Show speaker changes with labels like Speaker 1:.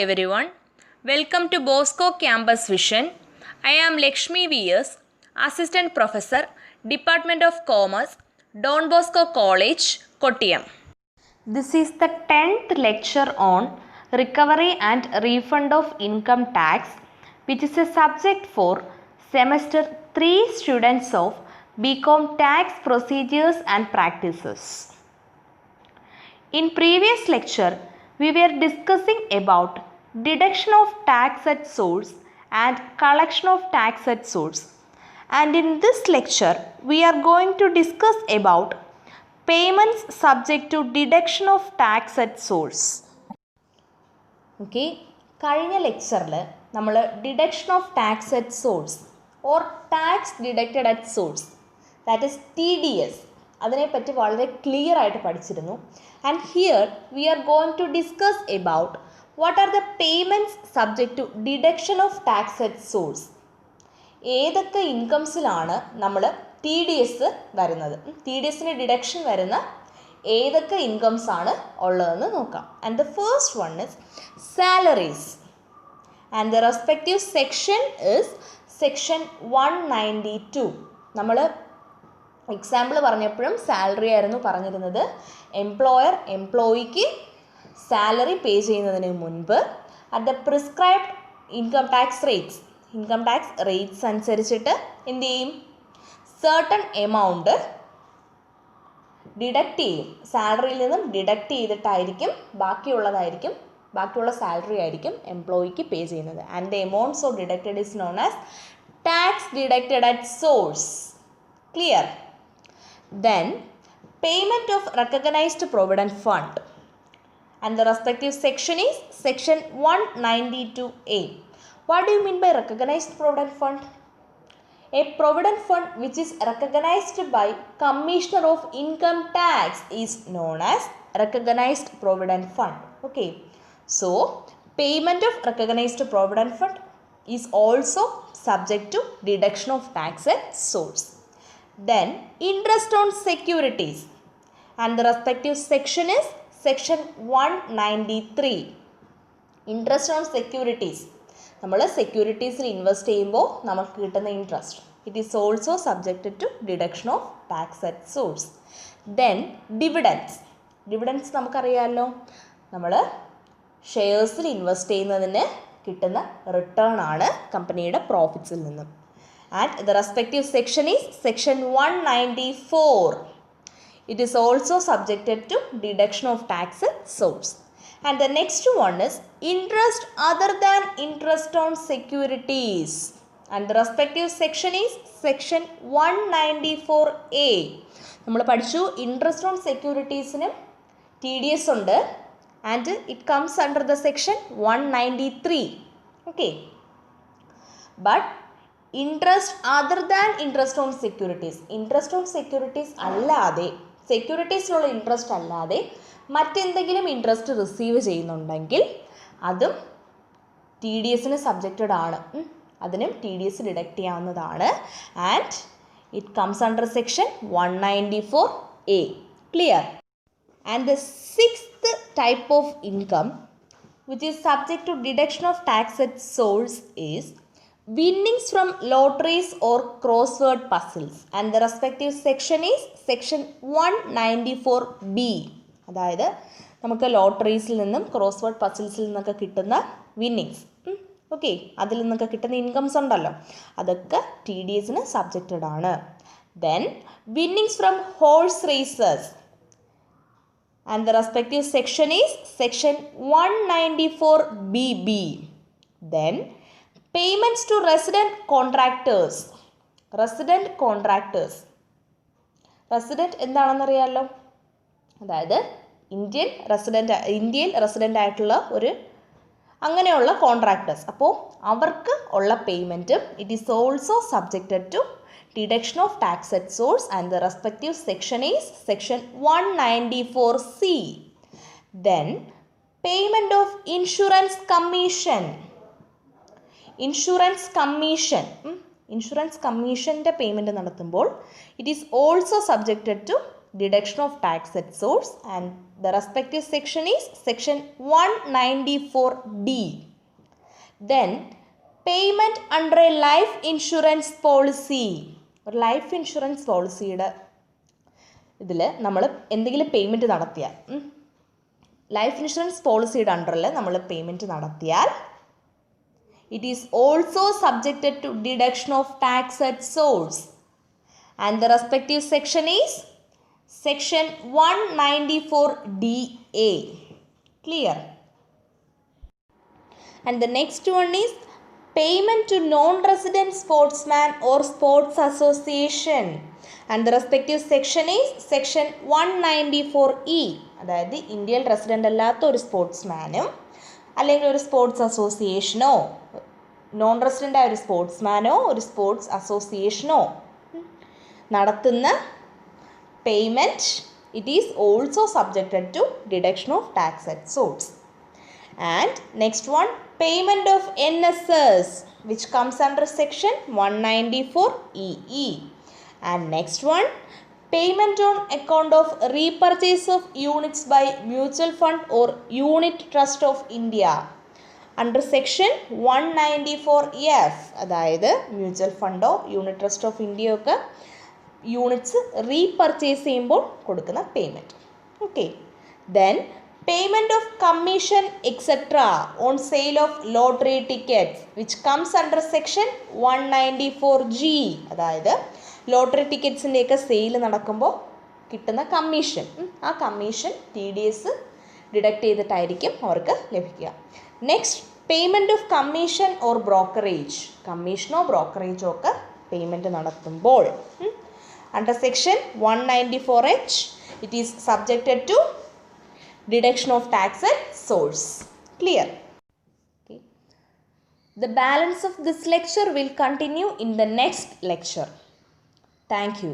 Speaker 1: everyone, welcome to Bosco Campus Vision. I am Lakshmi V.S., Assistant Professor, Department of Commerce, Don Bosco College, Kottayam. This is the 10th lecture on recovery and refund of income tax, which is a subject for semester 3 students of BCom Tax Procedures and Practices. In previous lecture, we were discussing about deduction of tax at source and collection of tax at source. And in this lecture, we are going to discuss about payments subject to deduction of tax at source. Okay, കഴിഞ്ഞ ലെക്ചറിൽ നമ്മൾ deduction of tax at source or tax deducted at source, that is TDS, അതിനെപ്പറ്റി വളരെ clear ആയിട്ട് പഠിച്ചിരുന്നു. And here we are going to discuss about what are the payments subject to deduction of tax at source. ഏതൊക്കെ ഇൻകംസിലാണ് നമ്മൾ TDS വരുന്നത്, TDSന് deduction വരുന്ന ഏതൊക്കെ ഇൻകംസ് ആണ് ഉള്ളതെന്ന് നോക്കാം. And the first one is salaries and the respective section is section 192. നമ്മൾ എക്സാമ്പിൾ പറഞ്ഞപ്പോഴും സാലറി ആയിരുന്നു പറഞ്ഞിരുന്നത്. എംപ്ലോയർ എംപ്ലോയിക്ക് സാലറി പേ ചെയ്യുന്നതിന് മുൻപ് at the prescribed income tax rates അനുസരിച്ചിട്ട് എന്ത് ചെയ്യും, സർട്ടൺ എമൗണ്ട് ഡിഡക്റ്റ് ചെയ്യും. സാലറിയിൽ നിന്നും ഡിഡക്റ്റ് ചെയ്തിട്ടായിരിക്കും ബാക്കിയുള്ള സാലറി ആയിരിക്കും എംപ്ലോയിക്ക് പേ ചെയ്യുന്നത്. And the amounts of deducted is known as tax deducted at source. Clear? Then payment of recognized provident fund, and the respective section is section 192A. What do you mean by recognized provident fund? A provident fund which is recognized by Commissioner of Income Tax is known as recognized provident fund. Okay, so payment of recognized provident fund is also subject to deduction of tax at source. Then interest on securities, and the respective section is section 193. Interest on securities, നമ്മൾ സെക്യൂരിറ്റീസിൽ invest ചെയ്യുമ്പോൾ നമുക്ക് കിട്ടുന്ന interest, it is also subjected to deduction of tax at source. Then dividends നമുക്കറിയാമല്ലോ, നമ്മൾ ഷെയർസിൽ invest ചെയ്യുന്നതിന് കിട്ടുന്ന return ആണ് കമ്പനിയുടെ പ്രോഫിറ്റ്സിൽ നിന്നും. And the respective section is section 194. It is also subjected to deduction of tax at source. And the next one is interest other than interest on securities. And the respective section is section 194A. നമ്മൾ പഠിച്ചു interest on സെക്യൂരിറ്റീസിന് TDS ഉണ്ട്, and it comes under the section 193. Okay, but interest other than interest on securities അല്ലാതെ, സെക്യൂരിറ്റീസിലുള്ള interest അല്ലാതെ മറ്റെന്തെങ്കിലും interest receive ചെയ്യുന്നുണ്ടെങ്കിൽ അതും TDSന് subjected ആണ്, അതിനും TDS ഡിഡക്റ്റ് ചെയ്യാവുന്നതാണ്. And it comes under section 194A. Clear? And the sixth type of income which is subject to deduction of tax at source is winnings from lotteries or crossword puzzles, and the respective section is section 194B. അതായത് നമുക്ക് ലോട്ടറീസിൽ നിന്നും ക്രോസ്വേർഡ് പസിൽസിൽ നിന്നൊക്കെ കിട്ടുന്ന winnings, okay, അതിൽ നിന്നൊക്കെ കിട്ടുന്ന incomes ഉണ്ടല്ലോ, അതൊക്കെ TDSന് സബ്ജക്റ്റഡ് ആണ്. Then winnings from horse races, and the respective section is section 194BB. Then payments to resident contractors. Resident എന്താണെന്നറിയാമല്ലോ, അതായത് ഇന്ത്യയിൽ റെസിഡൻ്റ് ആയിട്ടുള്ള അങ്ങനെയുള്ള കോൺട്രാക്ടേഴ്സ്. അപ്പോൾ അവർക്ക് ഉള്ള പേയ്മെൻറ്റും it is also subjected to deduction of tax at source, and the respective section is section 194C. Then payment of insurance കമ്മീഷൻ്റെ പേയ്മെൻറ്റ് നടത്തുമ്പോൾ it is also subjected to deduction of tax at source, and the respective section is section 194D. Then payment under a life insurance policy. ഒരു life insurance പോളിസിയുടെ ഇതിൽ നമ്മൾ എന്തെങ്കിലും payment നടത്തിയാൽ, life insurance പോളിസിയുടെ അണ്ടറിൽ നമ്മൾ പേയ്മെൻറ്റ് നടത്തിയാൽ it is also subjected to deduction of tax at source, and the respective section is section 194DA. Clear? And the next one is payment to non-resident sportsman or sports association, and the respective section is section 194E. അതായത് ഇന്ത്യയിൽ resident അല്ലാത്ത ഒരു സ്പോർട്സ്മാനും അല്ലെങ്കിൽ ഒരു sports അസോസിയേഷനോ, non റെസിഡൻ്റായ ഒരു സ്പോർട്സ്മാനോ ഒരു sports അസോസിയേഷനോ നടത്തുന്ന payment, it is also subjected to deduction of tax at source. And next one, payment of NSS, which comes under section 194EE. And next one, payment on account of repurchase of units by mutual fund or unit trust of India under section 194F. അതായത് mutual ഫണ്ടോ unit trust of ഇന്ത്യയോ ഒക്കെ units repurchase ചെയ്യുമ്പോൾ കൊടുക്കുന്ന payment. Okay. Then payment of commission et cetera on sale of lottery tickets which comes under section 194G. അതായത് lottery ടിക്കറ്റ്സിൻ്റെയൊക്കെ sale നടക്കുമ്പോൾ കിട്ടുന്ന commission, ആ commission TDS deduct ചെയ്തിട്ടായിരിക്കും അവർക്ക് ലഭിക്കുക. Next, payment of commission or brokerage, കമ്മീഷനോ ബ്രോക്കറേജോ ഒക്കെ പേയ്മെൻറ്റ് നടത്തുമ്പോൾ under section 194H it is subjected to deduction of tax at source. Clear? Okay. The balance of this lecture will continue in the next lecture. Thank you.